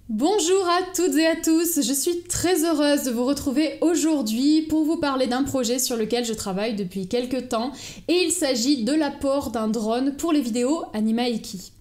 Bonjour à toutes et à tous, je suis très heureuse de vous retrouver aujourd'hui pour vous parler d'un projet sur lequel je travaille depuis quelques temps et il s'agit de l'apport d'un drone pour les vidéos Animaiki.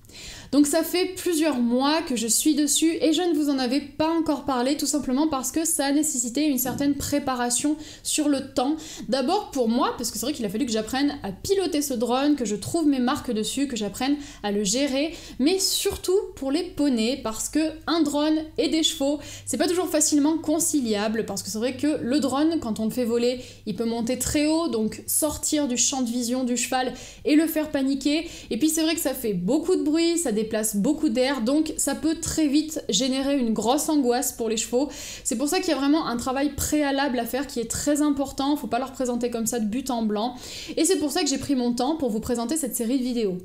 Donc ça fait plusieurs mois que je suis dessus et je ne vous en avais pas encore parlé tout simplement parce que ça a nécessité une certaine préparation sur le temps. D'abord pour moi, parce que c'est vrai qu'il a fallu que j'apprenne à piloter ce drone, que je trouve mes marques dessus, que j'apprenne à le gérer, mais surtout pour les poneys parce que un drone et des chevaux, c'est pas toujours facilement conciliable parce que c'est vrai que le drone, quand on le fait voler, il peut monter très haut, donc sortir du champ de vision du cheval et le faire paniquer. Et puis c'est vrai que ça fait beaucoup de bruit, ça déplace beaucoup d'air, donc ça peut très vite générer une grosse angoisse pour les chevaux. C'est pour ça qu'il y a vraiment un travail préalable à faire qui est très important, faut pas leur présenter comme ça de but en blanc. Et c'est pour ça que j'ai pris mon temps pour vous présenter cette série de vidéos.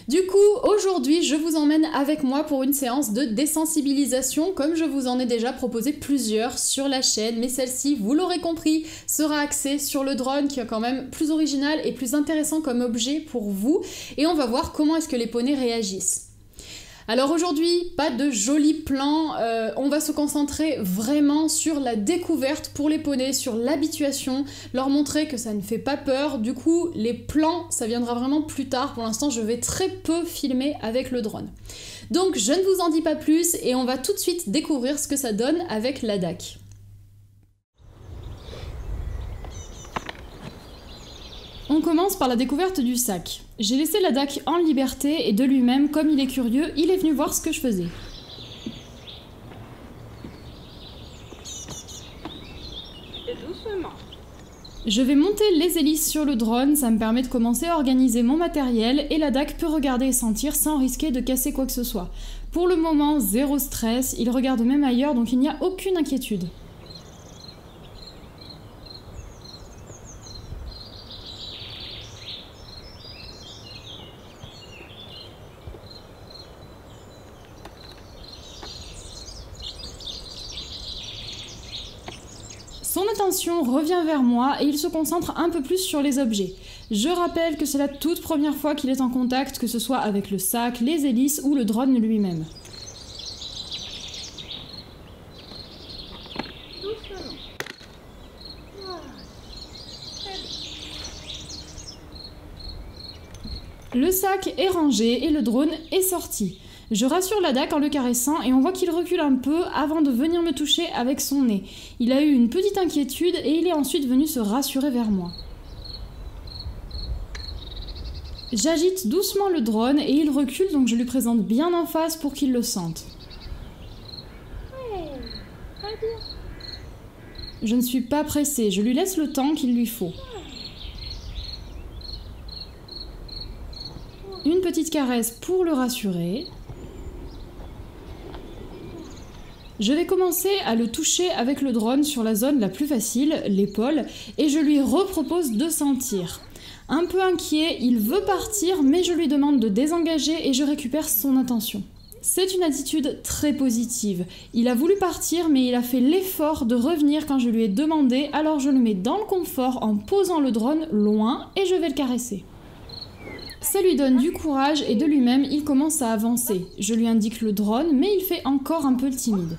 Du coup, aujourd'hui, je vous emmène avec moi pour une séance de désensibilisation, comme je vous en ai déjà proposé plusieurs sur la chaîne, mais celle-ci, vous l'aurez compris, sera axée sur le drone, qui est quand même plus original et plus intéressant comme objet pour vous, et on va voir comment est-ce que les poneys réagissent. Alors aujourd'hui, pas de jolis plans, on va se concentrer vraiment sur la découverte pour les poneys, sur l'habituation, leur montrer que ça ne fait pas peur. Du coup, les plans, ça viendra vraiment plus tard. Pour l'instant, je vais très peu filmer avec le drone. Donc je ne vous en dis pas plus et on va tout de suite découvrir ce que ça donne avec l'ADAC. On commence par la découverte du sac. J'ai laissé l'ADAC en liberté et de lui-même, comme il est curieux, il est venu voir ce que je faisais. Doucement. Je vais monter les hélices sur le drone, ça me permet de commencer à organiser mon matériel et l'ADAC peut regarder et sentir sans risquer de casser quoi que ce soit. Pour le moment, zéro stress, il regarde même ailleurs donc il n'y a aucune inquiétude. Son attention revient vers moi et il se concentre un peu plus sur les objets. Je rappelle que c'est la toute première fois qu'il est en contact, que ce soit avec le sac, les hélices ou le drone lui-même. Doucement. Le sac est rangé et le drone est sorti. Je rassure l'ADAC en le caressant et on voit qu'il recule un peu avant de venir me toucher avec son nez. Il a eu une petite inquiétude et il est ensuite venu se rassurer vers moi. J'agite doucement le drone et il recule donc je lui présente bien en face pour qu'il le sente. Très bien. Je ne suis pas pressée, je lui laisse le temps qu'il lui faut. Une petite caresse pour le rassurer. Je vais commencer à le toucher avec le drone sur la zone la plus facile, l'épaule, et je lui repropose de sentir. Un peu inquiet, il veut partir, mais je lui demande de désengager et je récupère son attention. C'est une attitude très positive. Il a voulu partir, mais il a fait l'effort de revenir quand je lui ai demandé, alors je le mets dans le confort en posant le drone loin et je vais le caresser. Ça lui donne du courage et de lui-même, il commence à avancer. Je lui indique le drone, mais il fait encore un peu le timide.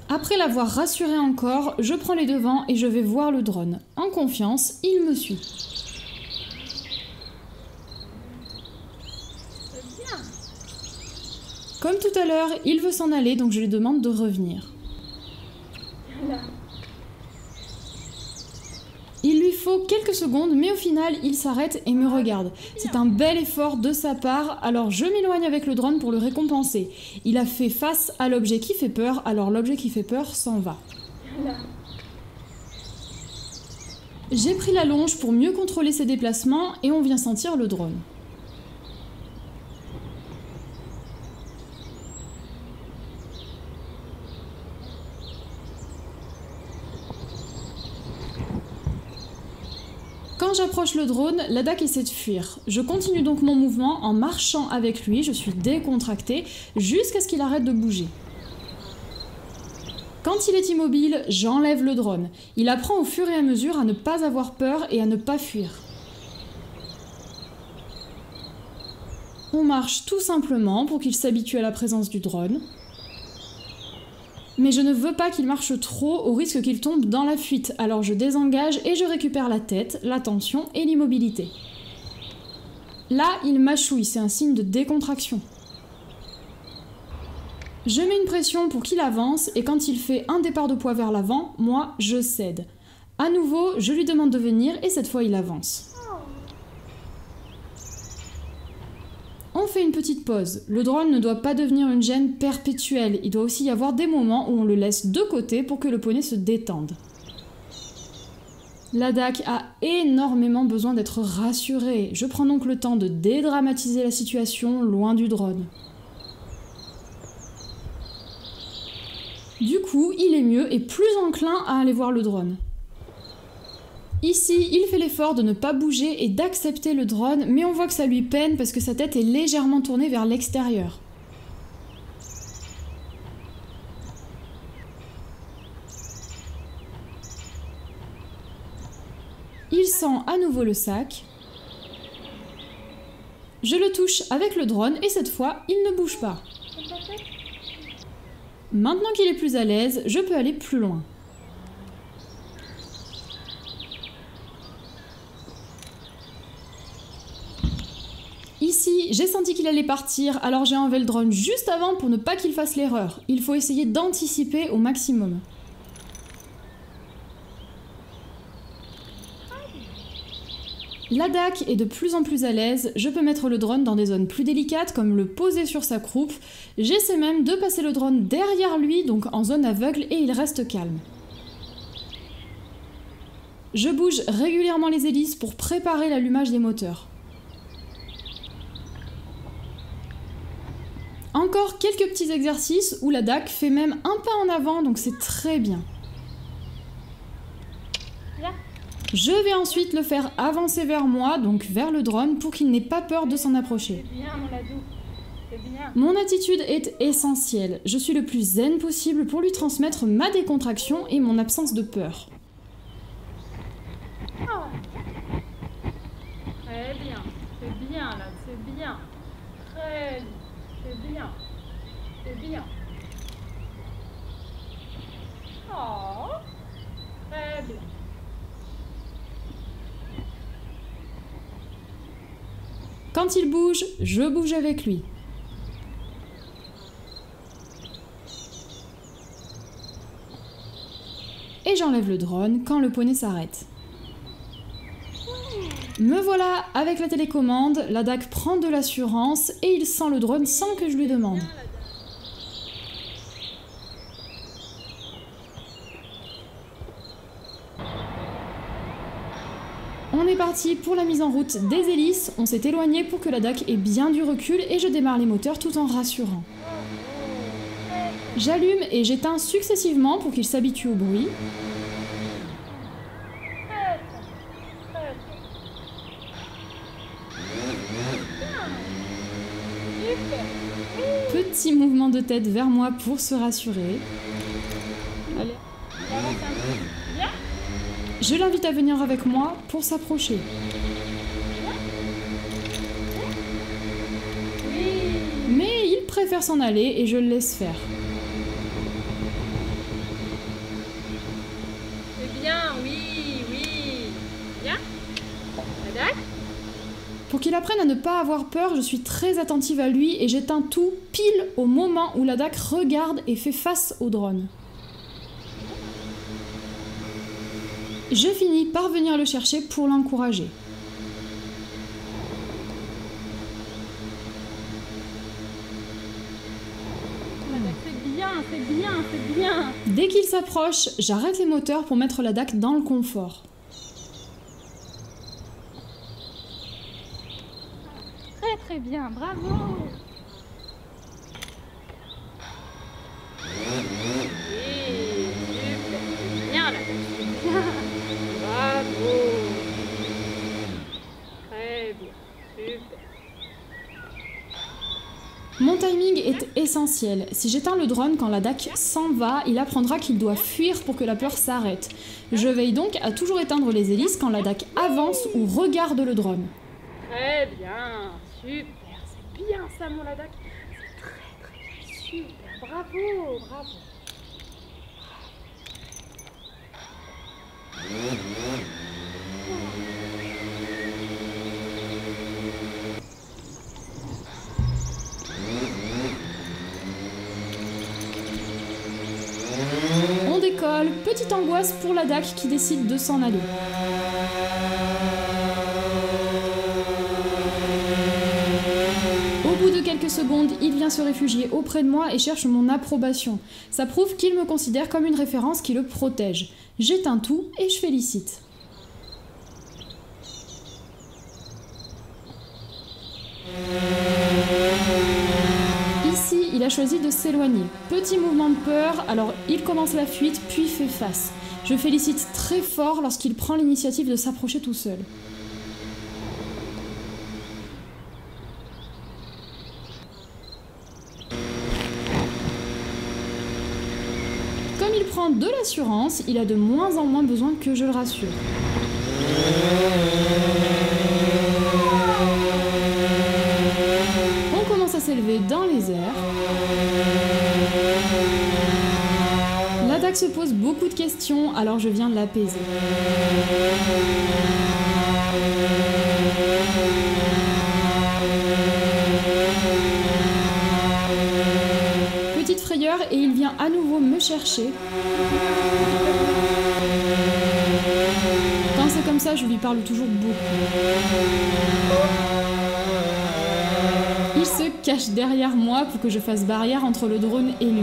Après l'avoir rassuré encore, je prends les devants et je vais voir le drone. En confiance, il me suit. C'est bien. Comme tout à l'heure, il veut s'en aller, donc je lui demande de revenir. Là. Il lui faut quelques secondes, mais au final, il s'arrête et me regarde. C'est un bel effort de sa part, alors je m'éloigne avec le drone pour le récompenser. Il a fait face à l'objet qui fait peur, alors l'objet qui fait peur s'en va. Là. J'ai pris la longe pour mieux contrôler ses déplacements et on vient sentir le drone. Quand j'approche le drone, l'ADAC essaie de fuir. Je continue donc mon mouvement en marchant avec lui, je suis décontractée, jusqu'à ce qu'il arrête de bouger. Quand il est immobile, j'enlève le drone. Il apprend au fur et à mesure à ne pas avoir peur et à ne pas fuir. On marche tout simplement pour qu'il s'habitue à la présence du drone. Mais je ne veux pas qu'il marche trop au risque qu'il tombe dans la fuite, alors je désengage et je récupère la tête, la tension et l'immobilité. Là, il mâchouille, c'est un signe de décontraction. Je mets une pression pour qu'il avance et quand il fait un départ de poids vers l'avant, moi, je cède. À nouveau, je lui demande de venir et cette fois, il avance. On fait une petite pause. Le drone ne doit pas devenir une gêne perpétuelle. Il doit aussi y avoir des moments où on le laisse de côté pour que le poney se détende. La DAC a énormément besoin d'être rassurée. Je prends donc le temps de dédramatiser la situation loin du drone. Du coup, il est mieux et plus enclin à aller voir le drone. Ici, il fait l'effort de ne pas bouger et d'accepter le drone, mais on voit que ça lui peine parce que sa tête est légèrement tournée vers l'extérieur. Il sent à nouveau le sac. Je le touche avec le drone et cette fois, il ne bouge pas. Maintenant qu'il est plus à l'aise, je peux aller plus loin. Ici, j'ai senti qu'il allait partir, alors j'ai enlevé le drone juste avant pour ne pas qu'il fasse l'erreur. Il faut essayer d'anticiper au maximum. La DAC est de plus en plus à l'aise, je peux mettre le drone dans des zones plus délicates comme le poser sur sa croupe. J'essaie même de passer le drone derrière lui, donc en zone aveugle, et il reste calme. Je bouge régulièrement les hélices pour préparer l'allumage des moteurs. Encore quelques petits exercices où la DAC fait même un pas en avant, donc c'est très bien. Je vais ensuite le faire avancer vers moi, donc vers le drone, pour qu'il n'ait pas peur de s'en approcher. C'est bien, mon ladou. C'est bien. Mon attitude est essentielle. Je suis le plus zen possible pour lui transmettre ma décontraction et mon absence de peur. Oh. Très bien. C'est bien, là. C'est bien. Très bien. C'est bien. C'est bien. Oh. Très bien. Quand il bouge, je bouge avec lui. Et j'enlève le drone quand le poney s'arrête. Me voilà avec la télécommande, la DAC prend de l'assurance et il sent le drone sans que je lui demande. On est parti pour la mise en route des hélices, on s'est éloigné pour que la DAC ait bien du recul et je démarre les moteurs tout en rassurant. J'allume et j'éteins successivement pour qu'il s'habitue au bruit. Petit mouvement de tête vers moi pour se rassurer. Allez. Je l'invite à venir avec moi pour s'approcher. Mais il préfère s'en aller et je le laisse faire. C'est bien, oui, oui. Bien. La DAC. Pour qu'il apprenne à ne pas avoir peur, je suis très attentive à lui et j'éteins tout pile au moment où la DAC regarde et fait face au drone. Je finis par venir le chercher pour l'encourager. C'est bien, c'est bien, c'est bien. Dès qu'il s'approche, j'arrête les moteurs pour mettre la DAC dans le confort. Très très bien, bravo. Bien là, c'est bien. Bravo. Très bien, super. Mon timing est essentiel. Si j'éteins le drone quand la DAC s'en va, il apprendra qu'il doit fuir pour que la peur s'arrête. Je veille donc à toujours éteindre les hélices quand la DAC avance ou regarde le drone. Très bien, super, c'est bien ça, mon Ladakh. C'est très bien. Super. Bravo, bravo. On décolle, petite angoisse pour Ladakh qui décide de s'en aller. Au bout de quelques secondes, il vient se réfugier auprès de moi et cherche mon approbation. Ça prouve qu'il me considère comme une référence qui le protège. J'éteins tout et je félicite. Ici, il a choisi de s'éloigner. Petit mouvement de peur, alors il commence la fuite, puis fait face. Je félicite très fort lorsqu'il prend l'initiative de s'approcher tout seul. Comme il prend de l'assurance, il a de moins en moins besoin que je le rassure. On commence à s'élever dans les airs. Ladakh se pose beaucoup de questions, alors je viens de l'apaiser. Petite frayeur et il vient à nouveau me chercher. Quand c'est comme ça, je lui parle toujours beaucoup. Il se cache derrière moi pour que je fasse barrière entre le drone et lui.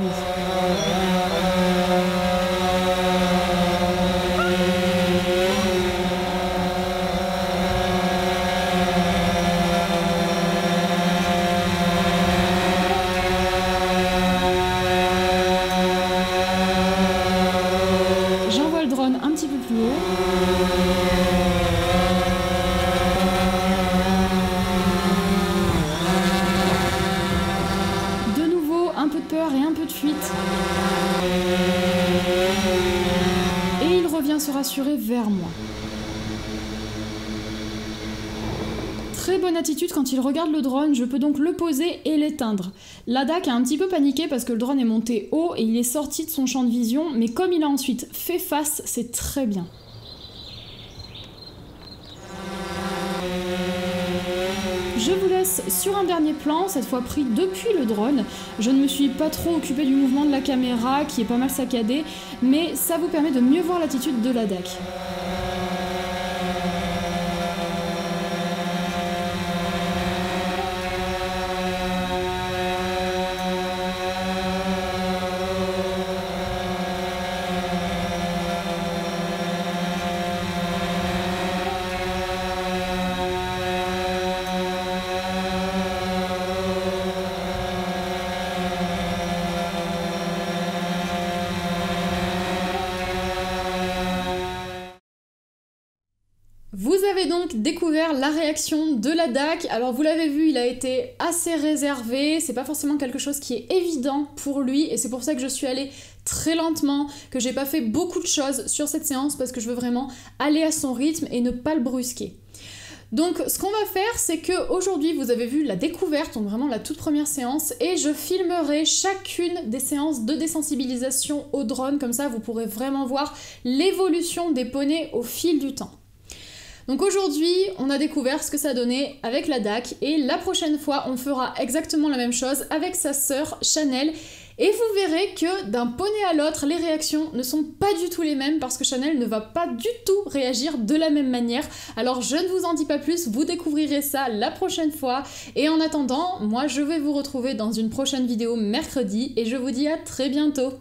J'envoie le drone un petit peu plus haut. Un peu de peur et un peu de fuite. Et il revient se rassurer vers moi. Très bonne attitude quand il regarde le drone, je peux donc le poser et l'éteindre. Ladakh a un petit peu paniqué parce que le drone est monté haut et il est sorti de son champ de vision, mais comme il a ensuite fait face, c'est très bien. Je vous laisse sur un dernier plan, cette fois pris depuis le drone. Je ne me suis pas trop occupée du mouvement de la caméra, qui est pas mal saccadé, mais ça vous permet de mieux voir l'attitude de Ladakh. Vous avez donc découvert la réaction de Ladakh. Alors vous l'avez vu, il a été assez réservé, c'est pas forcément quelque chose qui est évident pour lui et c'est pour ça que je suis allée très lentement, que j'ai pas fait beaucoup de choses sur cette séance parce que je veux vraiment aller à son rythme et ne pas le brusquer. Donc ce qu'on va faire, c'est que aujourd'hui vous avez vu la découverte, donc vraiment la toute première séance, et je filmerai chacune des séances de désensibilisation au drone, comme ça vous pourrez vraiment voir l'évolution des poneys au fil du temps. Donc aujourd'hui, on a découvert ce que ça donnait avec Ladakh et la prochaine fois, on fera exactement la même chose avec sa sœur Chanel et vous verrez que d'un poney à l'autre, les réactions ne sont pas du tout les mêmes parce que Chanel ne va pas du tout réagir de la même manière. Alors je ne vous en dis pas plus, vous découvrirez ça la prochaine fois et en attendant, moi je vais vous retrouver dans une prochaine vidéo mercredi et je vous dis à très bientôt.